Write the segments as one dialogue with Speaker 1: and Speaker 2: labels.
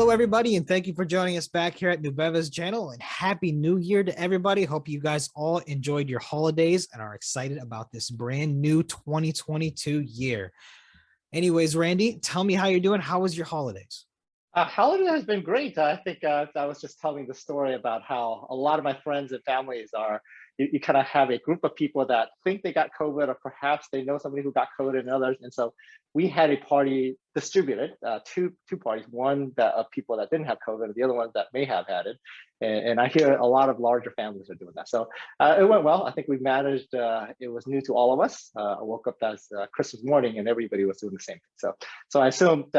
Speaker 1: Hello, everybody, and thank you for joining us back here at Nubeva's channel. And Happy New Year to everybody. Hope you guys all enjoyed your holidays and are excited about this brand new 2022 year. Anyways, Randy, tell me how you're doing. How was your holidays?
Speaker 2: Holiday has been great. I think I was just telling the story about how a lot of my friends and families are, you kind of have a group of people that think they got COVID, or perhaps they know somebody who got COVID and others. And so we had a party distributed, two parties, one that of people that didn't have COVID and the other one that may have had it. And I hear a lot of larger families are doing that. So it went well. I think we managed, it was new to all of us. I woke up as Christmas morning and everybody was doing the same thing. So I assumed,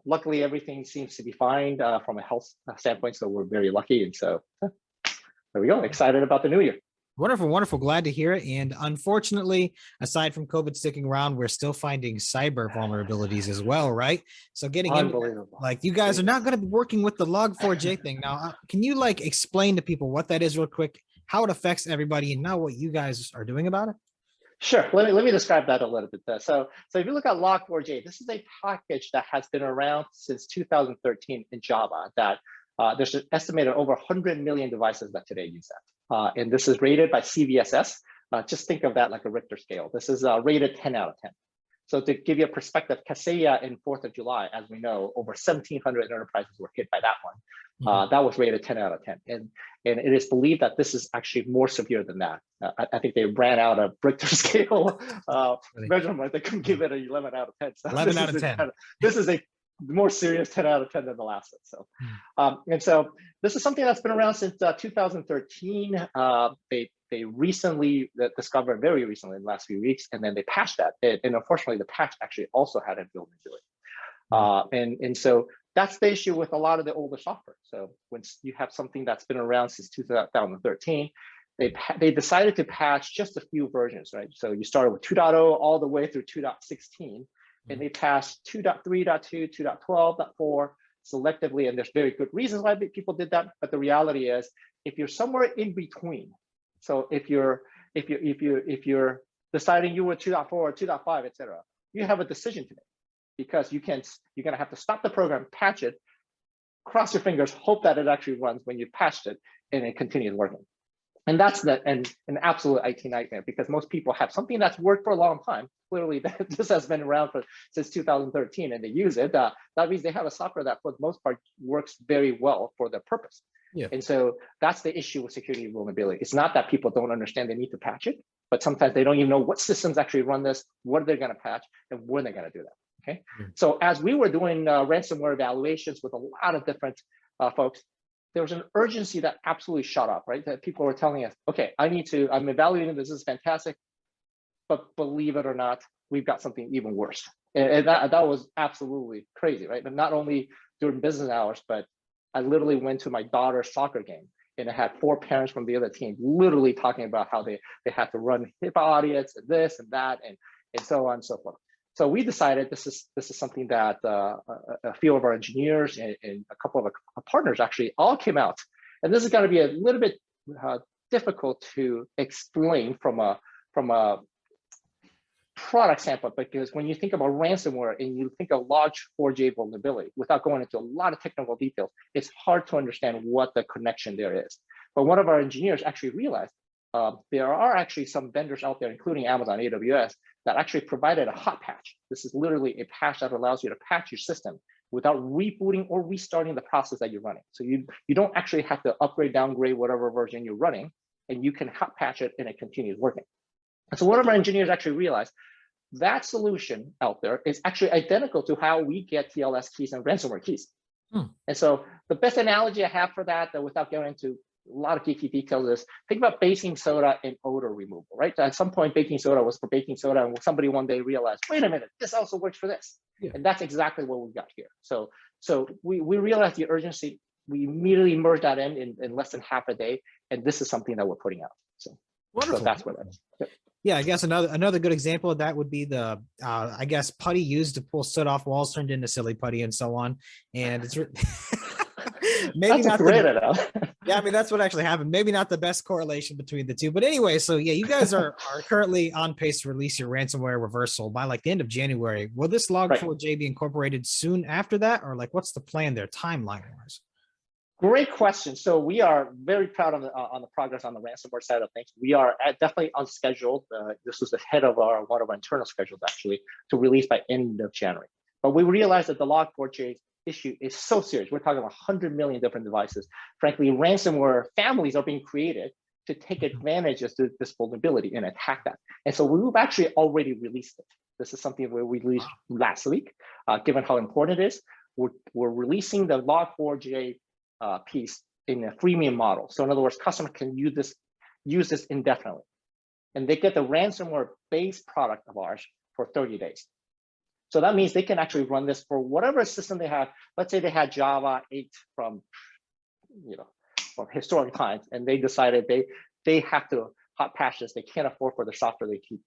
Speaker 2: luckily, everything seems to be fine from a health standpoint, so we're very lucky. And so there we go. Excited about the new year.
Speaker 1: Wonderful, wonderful. Glad to hear it. And unfortunately, aside from COVID sticking around, we're still finding cyber vulnerabilities as well, right? So getting in, like, you guys are not going to be working with the Log4j thing. Now, can you explain to people what that is real quick, how it affects everybody, and now what you guys are doing about it?
Speaker 2: Sure. Let me describe that a little bit. So if you look at Log4j, this is a package that has been around since 2013 in Java. That there's an estimated over 100 million devices that today use that. And this is rated by CVSS. Just think of that like a Richter scale. This is rated 10 out of 10. So to give you a perspective, Kaseya in 4th of July, as we know, over 1,700 enterprises were hit by that one. That was rated 10 out of 10. And it is believed that this is actually more severe than that. I think they ran out of Richter scale measurement. They couldn't give it an 11 out of 10. So
Speaker 1: 11 out of 10.
Speaker 2: This is a more serious 10 out of 10 than the last one. So, and so this is something that's been around since 2013. They recently discovered, very recently in the last few weeks, and then they patched that. And unfortunately, the patch actually also had it built into it. And so that's the issue with a lot of the older software. So when you have something that's been around since 2013, they decided to patch just a few versions, right? So you started with 2.0 all the way through 2.16, and they patched 2.3.2, 2.12.4 selectively, and there's very good reasons why people did that. But the reality is, if you're somewhere in between, so if you're deciding you were 2.4 or 2.5, et cetera, you have a decision to make, because you're gonna have to stop the program, patch it, cross your fingers, hope that it actually runs when you patched it, and it continues working. And that's an absolute IT nightmare, because most people have something that's worked for a long time. Clearly, this has been around since 2013, and they use it. That means they have a software that, for the most part, works very well for their purpose. Yeah. And so that's the issue with security vulnerability. It's not that people don't understand they need to patch it, but sometimes they don't even know what systems actually run this, what they're going to patch, and when they're going to do that. Okay. So as we were doing ransomware evaluations with a lot of different folks, there was an urgency that absolutely shot up, right? That people were telling us, okay, I'm evaluating this is fantastic, but believe it or not, we've got something even worse. And that was absolutely crazy, right? And not only during business hours, but I literally went to my daughter's soccer game, and I had 4 parents from the other team literally talking about how they had to run HIPAA audits and this and that, and so on and so forth. So we decided this is something that a few of our engineers and a couple of our partners actually all came out. And this is going to be a little bit difficult to explain from a product standpoint, because when you think about ransomware and you think of Log4j vulnerability, without going into a lot of technical details, it's hard to understand what the connection there is. But one of our engineers actually realized there are actually some vendors out there, including Amazon AWS, that actually provided a hot patch. This is literally a patch that allows you to patch your system without rebooting or restarting the process that you're running. So you don't actually have to upgrade, downgrade whatever version you're running, and you can hot patch it and it continues working. And so one of our engineers actually realized that solution out there is actually identical to how we get TLS keys and ransomware keys. And so the best analogy I have for that without going into a lot of geeky details, is think about baking soda and odor removal, right? At some point, baking soda was for baking soda, and somebody one day realized, wait a minute, this also works for this. Yeah. And that's exactly what we got here. So we realized the urgency. We immediately merged that in less than half a day, and this is something that we're putting out. So that's what that is. Yep.
Speaker 1: Yeah, I guess another good example of that would be the I guess putty used to pull soot off walls turned into silly putty and so on. And it's maybe
Speaker 2: that's
Speaker 1: not
Speaker 2: great.
Speaker 1: Yeah, I mean, that's what actually happened. Maybe not the best correlation between the two, but anyway, so yeah, you guys are currently on pace to release your ransomware reversal by like the end of January. Will this Log4j be incorporated soon after that, or like what's the plan there timeline wise?
Speaker 2: Great question. So we are very proud on the progress on the ransomware side of things. We are definitely on schedule. This was ahead of one of our internal schedules actually to release by end of January. But we realized that the Log4j issue is so serious. We're talking about 100 million different devices. Frankly, ransomware families are being created to take advantage of this vulnerability and attack that. And so we've actually already released it. This is something we released last week. Given how important it is, we're releasing the Log4j piece in a freemium model. So in other words, customers can use this indefinitely. And they get the ransomware-based product of ours for 30 days. So that means they can actually run this for whatever system they have. Let's say they had Java 8 from historic times, and they decided they have to hot patch this. They can't afford for the software they keep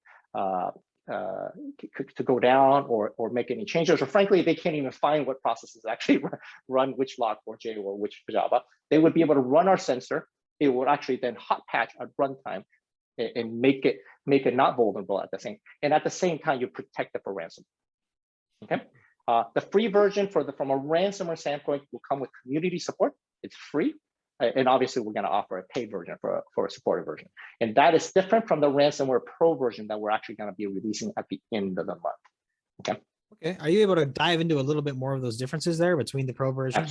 Speaker 2: to go down or make any changes, or frankly, they can't even find what processes actually run which Log4j or which Java. They would be able to run our sensor. It would actually then hot patch at runtime and make it not vulnerable at the same time you protect it for ransom. Okay, the free version from a ransomware standpoint will come with community support. It's free, and obviously we're going to offer a paid version for a supported version, and that is different from the ransomware pro version that we're actually going to be releasing at the end of the month. Okay.
Speaker 1: Okay. Are you able to dive into a little bit more of those differences there between the pro version?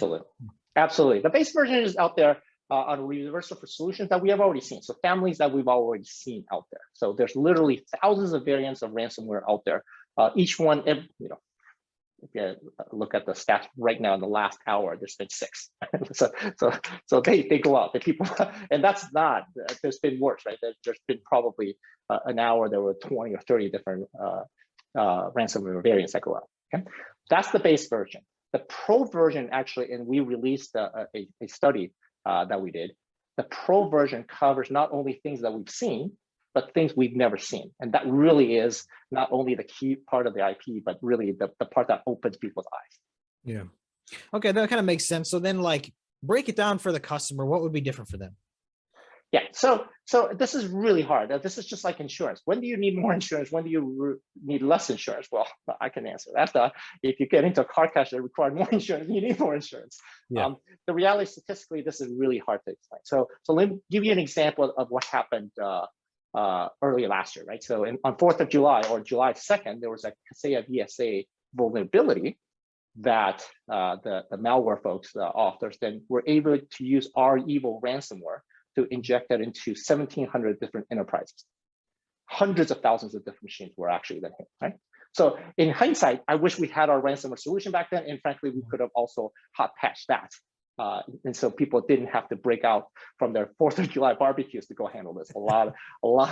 Speaker 2: Absolutely. The base version is out there on reversal for solutions that we have already seen. So families that we've already seen out there. So there's literally thousands of variants of ransomware out there. Each one, if you look at the stats right now in the last hour, there's been 6. so they go out. The people, and that's not. There's been worse, right? There's been probably an hour there were 20 or 30 different ransomware variants that go out. Okay, that's the base version. The pro version actually, and we released a study that we did. The pro version covers not only things that we've seen, but things we've never seen. And that really is not only the key part of the IP, but really the part that opens people's eyes.
Speaker 1: Yeah. Okay, that kind of makes sense. So then like break it down for the customer. What would be different for them?
Speaker 2: Yeah, so this is really hard. This is just like insurance. When do you need more insurance? When do you need less insurance? Well, I can answer that. If you get into a car crash that requires more insurance, you need more insurance. Yeah. The reality, statistically, this is really hard to explain. So let me give you an example of what happened early last year, right? So on 4th of July or July 2nd, there was a Kaseya VSA vulnerability that the malware folks, the authors, then were able to use our evil ransomware to inject that into 1,700 different enterprises. Hundreds of thousands of different machines were actually then hit, right? So in hindsight, I wish we had our ransomware solution back then, and frankly, we could have also hot patched that. And so people didn't have to break out from their 4th of July barbecues to go handle this. A lot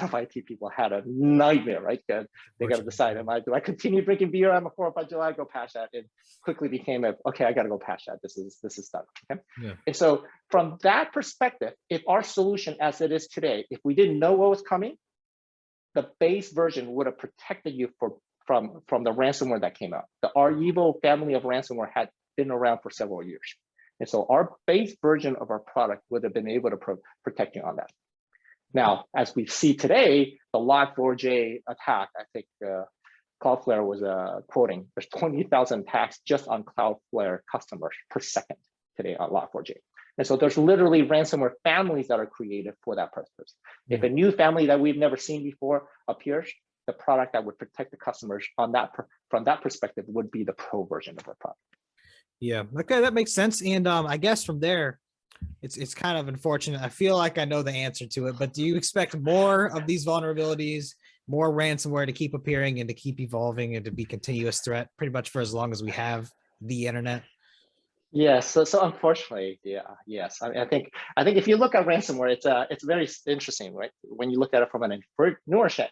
Speaker 2: of IT people had a nightmare, right? They got to decide, do I continue drinking beer on the 4th of July? Go patch that. It quickly became okay, I got to go patch that. This is done. Okay. Yeah. And so from that perspective, if our solution as it is today, if we didn't know what was coming, the base version would have protected you from the ransomware that came out. The REvil family of ransomware had been around for several years. And so our base version of our product would have been able to protect you on that. Now, as we see today, the Log4j attack, I think Cloudflare was quoting, there's 20,000 attacks just on Cloudflare customers per second today on Log4j. And so there's literally ransomware families that are created for that purpose. If a new family that we've never seen before appears, the product that would protect the customers on that from that perspective would be the pro version of our product.
Speaker 1: Yeah, okay, that makes sense. And I guess from there, it's kind of unfortunate. I feel like I know the answer to it, but do you expect more of these vulnerabilities, more ransomware to keep appearing and to keep evolving and to be a continuous threat pretty much for as long as we have the internet?
Speaker 2: Yes, so unfortunately, yes. I think if you look at ransomware, it's very interesting, right? When you look at it from an entrepreneurship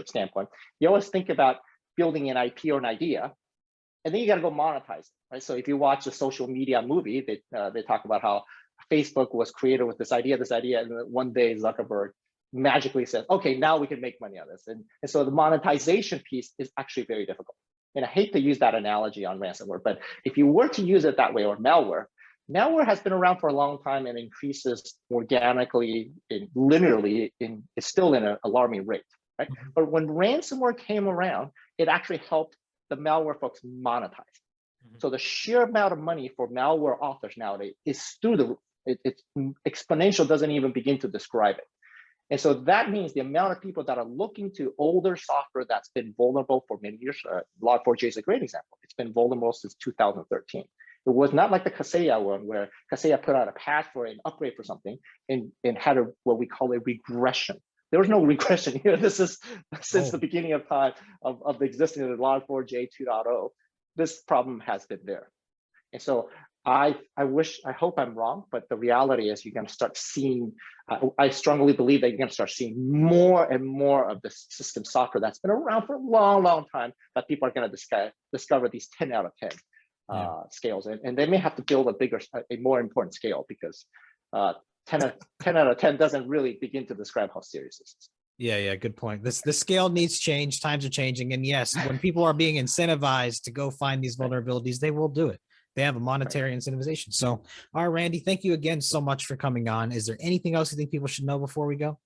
Speaker 2: standpoint, you always think about building an IP or an idea, and then you got to go monetize it, right? So if you watch a social media movie, they talk about how Facebook was created with this idea, and then one day Zuckerberg magically says, okay, now we can make money on this. And so the monetization piece is actually very difficult. And I hate to use that analogy on ransomware, but if you were to use it that way, or malware, Malware has been around for a long time and increases organically, linearly, it's still in an alarming rate, right?
Speaker 1: Mhm.
Speaker 2: But when ransomware came around, it actually helped the malware folks monetize.
Speaker 1: Mhm.
Speaker 2: So the sheer amount of money for malware authors nowadays is through the roof. It's exponential, doesn't even begin to describe it. And so that means the amount of people that are looking to older software that's been vulnerable for many years, Log4j is a great example. It's been vulnerable since 2013. It was not like the Kaseya one where Kaseya put out a patch for an upgrade for something and had what we call a regression. There was no regression here. This is since the beginning of time of the existence of the Log4j 2.0. This problem has been there. And so I hope I'm wrong, but the reality is you're going to start seeing, I strongly believe that you're going to start seeing more and more of the system software that's been around for a long, long time that people are going to discover these 10 out of 10 scales. And they may have to build a more important scale because 10 out of 10 doesn't really begin to describe how serious this is.
Speaker 1: Yeah, good point. The scale needs change. Times are changing. And yes, when people are being incentivized to go find these vulnerabilities, they will do it. They have a monetary incentivization. So, all right, Randy, thank you again so much for coming on. Is there anything else you think people should know before we go?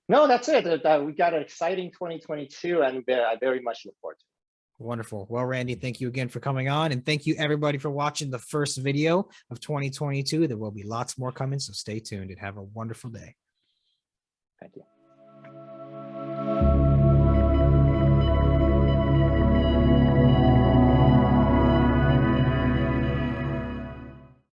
Speaker 2: No, that's it. We got an exciting 2022, and I very much look forward to it.
Speaker 1: Wonderful. Well, Randy, thank you again for coming on. And thank you, everybody, for watching the first video of 2022. There will be lots more coming, so stay tuned and have a wonderful day.
Speaker 2: Thank you.